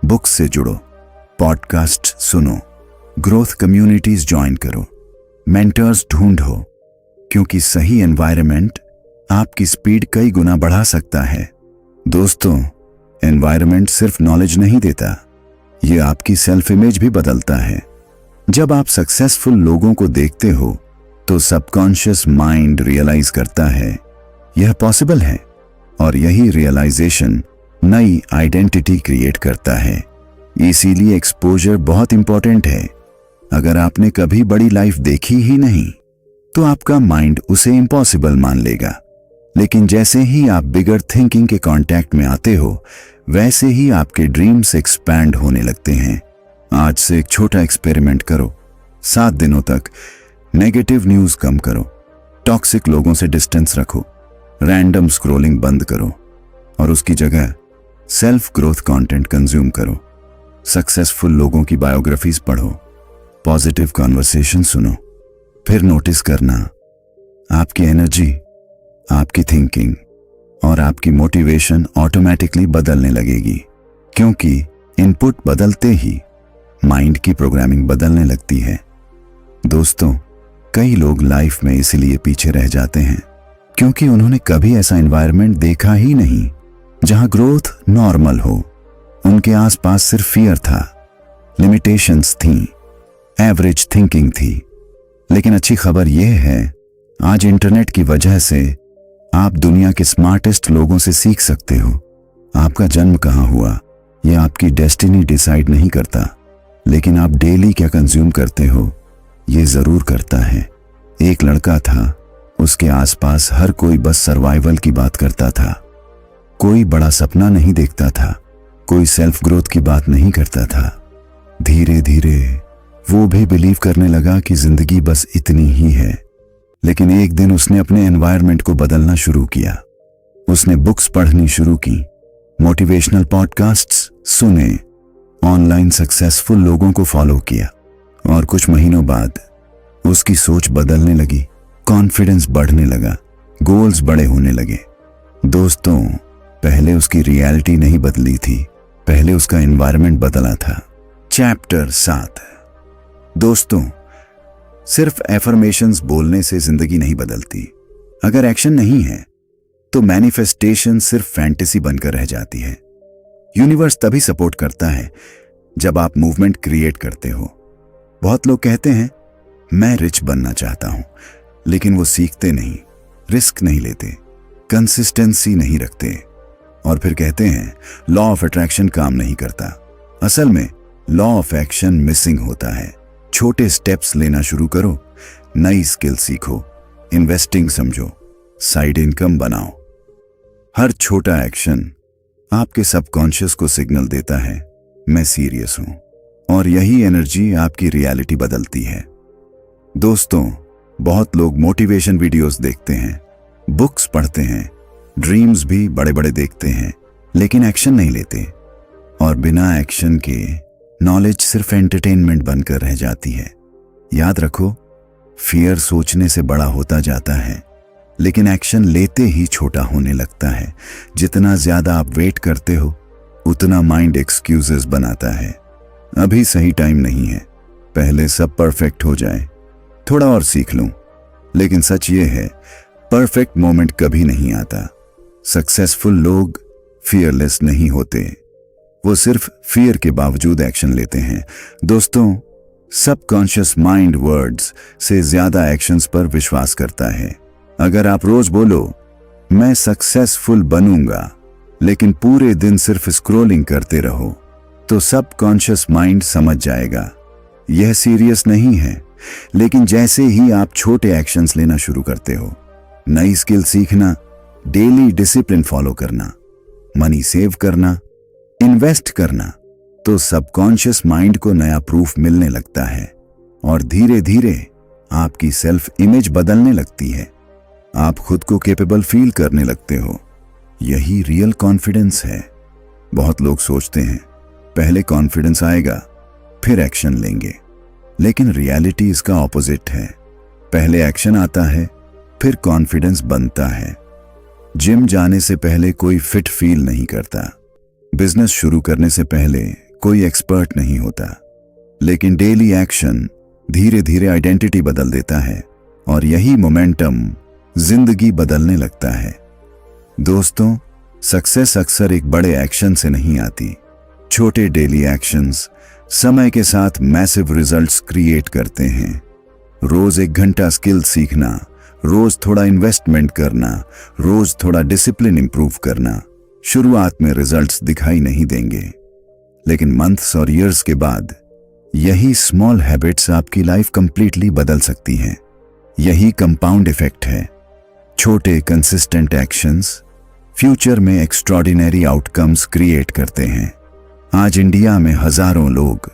बुक्स से जुड़ो, पॉडकास्ट सुनो, ग्रोथ कम्युनिटीज ज्वाइन करो, मेंटर्स ढूंढो, क्योंकि सही एनवायरनमेंट आपकी स्पीड कई गुना बढ़ा सकता है। दोस्तों, एनवायरनमेंट सिर्फ नॉलेज नहीं देता, ये आपकी सेल्फ इमेज भी बदलता है। जब आप सक्सेसफुल लोगों को देखते हो तो सबकॉन्शियस माइंड रियलाइज करता है यह पॉसिबल है, और यही रियलाइजेशन नई आइडेंटिटी क्रिएट करता है। इसीलिए एक्सपोजर बहुत इंपॉर्टेंट है। अगर आपने कभी बड़ी लाइफ देखी ही नहीं तो आपका माइंड उसे इम्पॉसिबल मान लेगा, लेकिन जैसे ही आप बिगर थिंकिंग के कांटेक्ट में आते हो वैसे ही आपके ड्रीम्स एक्सपैंड होने लगते हैं। आज से एक छोटा एक्सपेरिमेंट करो। 7 दिनों तक नेगेटिव न्यूज कम करो, टॉक्सिक लोगों से डिस्टेंस रखो, रैंडम स्क्रॉलिंग बंद करो और उसकी जगह सेल्फ ग्रोथ कंटेंट कंज्यूम करो। सक्सेसफुल लोगों की बायोग्राफीज पढ़ो, पॉजिटिव कॉन्वर्सेशन सुनो। फिर नोटिस करना आपकी एनर्जी, आपकी थिंकिंग और आपकी मोटिवेशन ऑटोमेटिकली बदलने लगेगी, क्योंकि इनपुट बदलते ही माइंड की प्रोग्रामिंग बदलने लगती है। दोस्तों, कई लोग लाइफ में इसलिए पीछे रह जाते हैं क्योंकि उन्होंने कभी ऐसा एनवायरनमेंट देखा ही नहीं जहां ग्रोथ नॉर्मल हो। उनके आसपास सिर्फ फियर था, लिमिटेशंस थी, एवरेज थिंकिंग थी। लेकिन अच्छी खबर यह है, आज इंटरनेट की वजह से आप दुनिया के स्मार्टेस्ट लोगों से सीख सकते हो। आपका जन्म कहाँ हुआ यह आपकी डेस्टिनी डिसाइड नहीं करता, लेकिन आप डेली क्या कंज्यूम करते हो ये जरूर करता है। एक लड़का था, उसके आसपास हर कोई बस सर्वाइवल की बात करता था। कोई बड़ा सपना नहीं देखता था, कोई सेल्फ ग्रोथ की बात नहीं करता था। धीरे धीरे वो भी बिलीव करने लगा कि जिंदगी बस इतनी ही है। लेकिन एक दिन उसने अपने एनवायरनमेंट को बदलना शुरू किया। उसने बुक्स पढ़नी शुरू की, मोटिवेशनल पॉडकास्ट्स सुने, ऑनलाइन सक्सेसफुल लोगों को फॉलो किया और कुछ महीनों बाद उसकी सोच बदलने लगी, कॉन्फिडेंस बढ़ने लगा, गोल्स बड़े होने लगे। दोस्तों, पहले उसकी रियलिटी नहीं बदली थी, पहले उसका एनवायरनमेंट बदला था। चैप्टर 7। दोस्तों, सिर्फ एफर्मेशंस बोलने से जिंदगी नहीं बदलती। अगर एक्शन नहीं है तो मैनिफेस्टेशन सिर्फ फैंटेसी बनकर रह जाती है। यूनिवर्स तभी सपोर्ट करता है जब आप मूवमेंट क्रिएट करते हो। बहुत लोग कहते हैं मैं रिच बनना चाहता हूं, लेकिन वो सीखते नहीं, रिस्क नहीं लेते, कंसिस्टेंसी नहीं रखते और फिर कहते हैं लॉ ऑफ अट्रैक्शन काम नहीं करता। असल में लॉ ऑफ एक्शन मिसिंग होता है। छोटे स्टेप्स लेना शुरू करो, नई स्किल सीखो, इन्वेस्टिंग समझो, साइड इनकम बनाओ। हर छोटा एक्शन आपके सबकॉन्शियस को सिग्नल देता है मैं सीरियस हूं, और यही एनर्जी आपकी रियलिटी बदलती है। दोस्तों, बहुत लोग मोटिवेशन वीडियोस देखते हैं, बुक्स पढ़ते हैं, ड्रीम्स भी बड़े बड़े देखते हैं, लेकिन एक्शन नहीं लेते। और बिना एक्शन के नॉलेज सिर्फ एंटरटेनमेंट बनकर रह जाती है। याद रखो, फियर सोचने से बड़ा होता जाता है, लेकिन एक्शन लेते ही छोटा होने लगता है। जितना ज्यादा आप वेट करते हो उतना माइंड एक्सक्यूजेस बनाता है। अभी सही टाइम नहीं है, पहले सब परफेक्ट हो जाए, थोड़ा और सीख लूं। लेकिन सच ये है, परफेक्ट मोमेंट कभी नहीं आता। सक्सेसफुल लोग फियरलेस नहीं होते, वो सिर्फ फियर के बावजूद एक्शन लेते हैं। दोस्तों, सबकॉन्शियस माइंड वर्ड्स से ज्यादा एक्शंस पर विश्वास करता है। अगर आप रोज बोलो मैं सक्सेसफुल बनूंगा, लेकिन पूरे दिन सिर्फ स्क्रॉलिंग करते रहो, तो सबकॉन्शियस माइंड समझ जाएगा यह सीरियस नहीं है। लेकिन जैसे ही आप छोटे एक्शंस लेना शुरू करते हो, नई स्किल सीखना, डेली डिसिप्लिन फॉलो करना, मनी सेव करना, इन्वेस्ट करना, तो सबकॉन्शियस माइंड को नया प्रूफ मिलने लगता है और धीरे धीरे आपकी सेल्फ इमेज बदलने लगती है। आप खुद को कैपेबल फील करने लगते हो। यही रियल कॉन्फिडेंस है। बहुत लोग सोचते हैं पहले कॉन्फिडेंस आएगा फिर एक्शन लेंगे, लेकिन रियलिटी इसका ऑपोजिट है। पहले एक्शन आता है फिर कॉन्फिडेंस बनता है। जिम जाने से पहले कोई फिट फील नहीं करता, बिजनेस शुरू करने से पहले कोई एक्सपर्ट नहीं होता, लेकिन डेली एक्शन धीरे धीरे आइडेंटिटी बदल देता है और यही मोमेंटम जिंदगी बदलने लगता है। दोस्तों, सक्सेस अक्सर एक बड़े एक्शन से नहीं आती। छोटे डेली एक्शंस समय के साथ मैसिव रिजल्ट्स क्रिएट करते हैं। रोज 1 घंटा स्किल सीखना, रोज थोड़ा इन्वेस्टमेंट करना, रोज थोड़ा डिसिप्लिन इंप्रूव करना, शुरुआत में रिजल्ट्स दिखाई नहीं देंगे, लेकिन मंथ्स और ईयर्स के बाद यही स्मॉल हैबिट्स आपकी लाइफ कंप्लीटली बदल सकती हैं। यही कंपाउंड इफेक्ट है। छोटे कंसिस्टेंट एक्शंस फ्यूचर में एक्स्ट्रॉर्डिनरी आउटकम्स क्रिएट करते हैं। आज इंडिया में हजारों लोग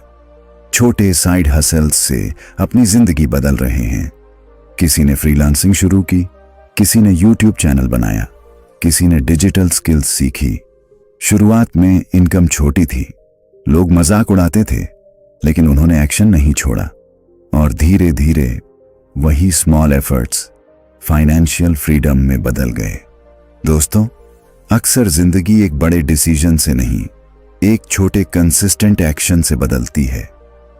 छोटे साइड हसल्स से अपनी जिंदगी बदल रहे हैं। किसी ने फ्रीलांसिंग शुरू की, किसी ने यूट्यूब चैनल बनाया, किसी ने डिजिटल स्किल्स सीखी। शुरुआत में इनकम छोटी थी, लोग मजाक उड़ाते थे, लेकिन उन्होंने एक्शन नहीं छोड़ा और धीरे धीरे वही स्मॉल एफर्ट्स फाइनेंशियल फ्रीडम में बदल गए। दोस्तों, अक्सर जिंदगी एक बड़े डिसीजन से नहीं, एक छोटे कंसिस्टेंट एक्शन से बदलती है।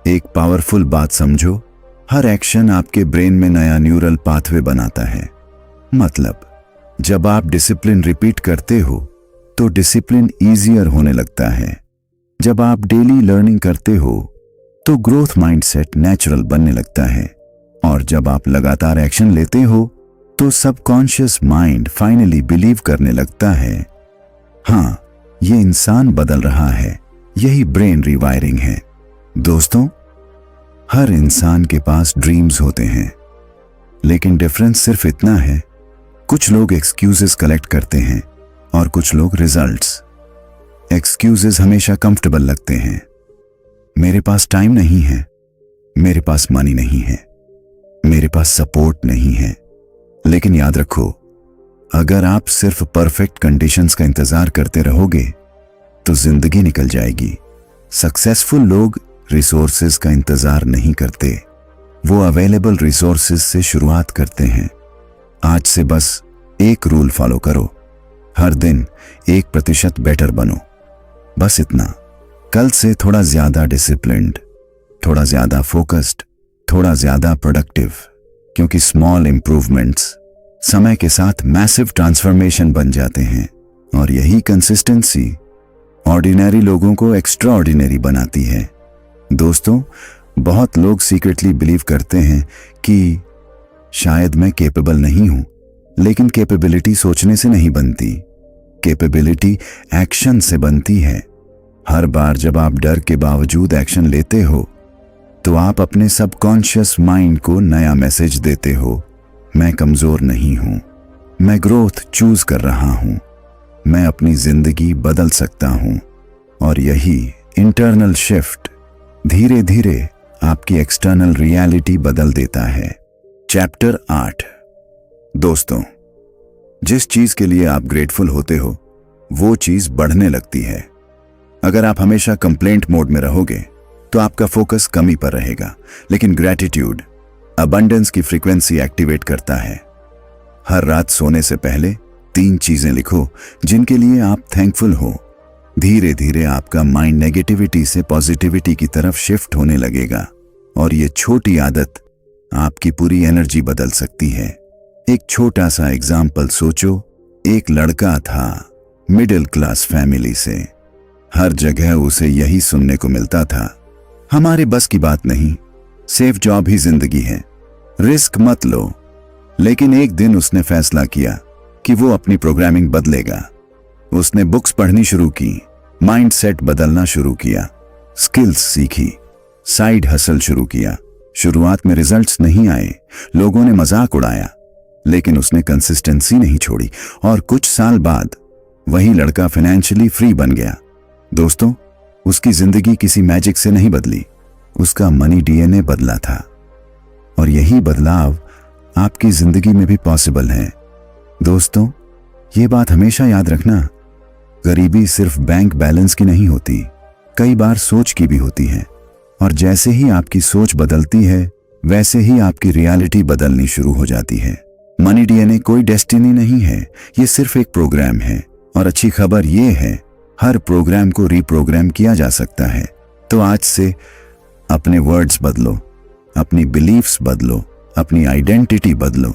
एक पावरफुल बात समझो, हर एक्शन आपके ब्रेन में नया न्यूरल पाथवे बनाता है। मतलब, जब आप डिसिप्लिन रिपीट करते हो तो डिसिप्लिन ईजियर होने लगता है। जब आप डेली लर्निंग करते हो तो ग्रोथ माइंडसेट नेचुरल बनने लगता है। और जब आप लगातार एक्शन लेते हो तो सबकॉन्शियस माइंड फाइनली बिलीव करने लगता है, हाँ, ये इंसान बदल रहा है। यही ब्रेन रिवायरिंग है। दोस्तों, हर इंसान के पास ड्रीम्स होते हैं, लेकिन डिफरेंस सिर्फ इतना है, कुछ लोग एक्सक्यूजेस कलेक्ट करते हैं और कुछ लोग रिजल्ट्स। एक्सक्यूजेस हमेशा कंफर्टेबल लगते हैं। मेरे पास टाइम नहीं है, मेरे पास मनी नहीं है, मेरे पास सपोर्ट नहीं है। लेकिन याद रखो, अगर आप सिर्फ परफेक्ट कंडीशंस का इंतजार करते रहोगे तो जिंदगी निकल जाएगी। सक्सेसफुल लोग रिसोर्सेज का इंतजार नहीं करते, वो अवेलेबल रिसोर्सेज से शुरुआत करते हैं। आज से बस एक रूल फॉलो करो, हर दिन 1% बेटर बनो। बस इतना। कल से थोड़ा ज्यादा डिसिप्लिन्ड, थोड़ा ज्यादा फोकस्ड, थोड़ा ज्यादा प्रोडक्टिव, क्योंकि स्मॉल इंप्रूवमेंट्स समय के साथ मैसिव ट्रांसफॉर्मेशन बन जाते हैं। और यही कंसिस्टेंसी ऑर्डिनरी लोगों को एक्स्ट्रा ऑर्डिनरी बनाती है। दोस्तों, बहुत लोग सीक्रेटली बिलीव करते हैं कि शायद मैं कैपेबल नहीं हूं, लेकिन कैपेबिलिटी सोचने से नहीं बनती, कैपेबिलिटी एक्शन से बनती है। हर बार जब आप डर के बावजूद एक्शन लेते हो तो आप अपने सबकॉन्शियस माइंड को नया मैसेज देते हो, मैं कमजोर नहीं हूं, मैं ग्रोथ चूज कर रहा हूं, मैं अपनी जिंदगी बदल सकता हूं। और यही इंटरनल शिफ्ट धीरे धीरे आपकी एक्सटर्नल रियलिटी बदल देता है। चैप्टर 8। दोस्तों, जिस चीज के लिए आप ग्रेटफुल होते हो वो चीज बढ़ने लगती है। अगर आप हमेशा कंप्लेंट मोड में रहोगे तो आपका फोकस कमी पर रहेगा, लेकिन ग्रैटिट्यूड अबंडेंस की फ्रीक्वेंसी एक्टिवेट करता है। हर रात सोने से पहले 3 चीजें लिखो जिनके लिए आप थैंकफुल हो। धीरे धीरे आपका माइंड नेगेटिविटी से पॉजिटिविटी की तरफ शिफ्ट होने लगेगा और ये छोटी आदत आपकी पूरी एनर्जी बदल सकती है। एक छोटा सा एग्जाम्पल सोचो। एक लड़का था मिडिल क्लास फैमिली से। हर जगह उसे यही सुनने को मिलता था, हमारे बस की बात नहीं, सेफ जॉब ही जिंदगी है, रिस्क मत लो। लेकिन एक दिन उसने फैसला किया कि वो अपनी प्रोग्रामिंग बदलेगा। उसने बुक्स पढ़नी शुरू की, माइंडसेट बदलना शुरू किया, स्किल्स सीखी, साइड हसल शुरू किया। शुरुआत में रिजल्ट्स नहीं आए, लोगों ने मजाक उड़ाया, लेकिन उसने कंसिस्टेंसी नहीं छोड़ी और कुछ साल बाद वही लड़का फाइनेंशियली फ्री बन गया। दोस्तों, उसकी जिंदगी किसी मैजिक से नहीं बदली, उसका मनी डीएनए बदला था। और यही बदलाव आपकी जिंदगी में भी पॉसिबल है। दोस्तों, ये बात हमेशा याद रखना, गरीबी सिर्फ बैंक बैलेंस की नहीं होती, कई बार सोच की भी होती है। और जैसे ही आपकी सोच बदलती है वैसे ही आपकी रियलिटी बदलनी शुरू हो जाती है। मनी डीएनए कोई डेस्टिनी नहीं है, ये सिर्फ एक प्रोग्राम है। और अच्छी खबर ये है, हर प्रोग्राम को रीप्रोग्राम किया जा सकता है। तो आज से अपने वर्ड्स बदलो, अपनी बिलीफ्स बदलो, अपनी आइडेंटिटी बदलो,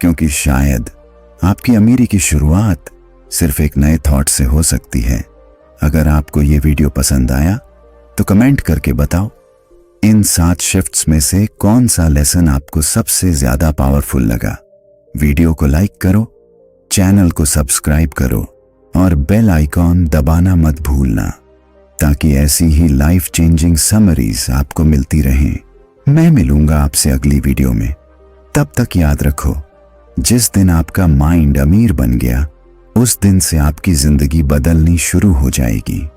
क्योंकि शायद आपकी अमीरी की शुरुआत सिर्फ एक नए थॉट से हो सकती है। अगर आपको ये वीडियो पसंद आया तो कमेंट करके बताओ, इन 7 शिफ्ट्स में से कौन सा लेसन आपको सबसे ज्यादा पावरफुल लगा। वीडियो को लाइक करो, चैनल को सब्सक्राइब करो और बेल आइकॉन दबाना मत भूलना, ताकि ऐसी ही लाइफ चेंजिंग समरीज आपको मिलती रहें। मैं मिलूंगा आपसे अगली वीडियो में। तब तक याद रखो, जिस दिन आपका माइंड अमीर बन गया, उस दिन से आपकी जिंदगी बदलनी शुरू हो जाएगी।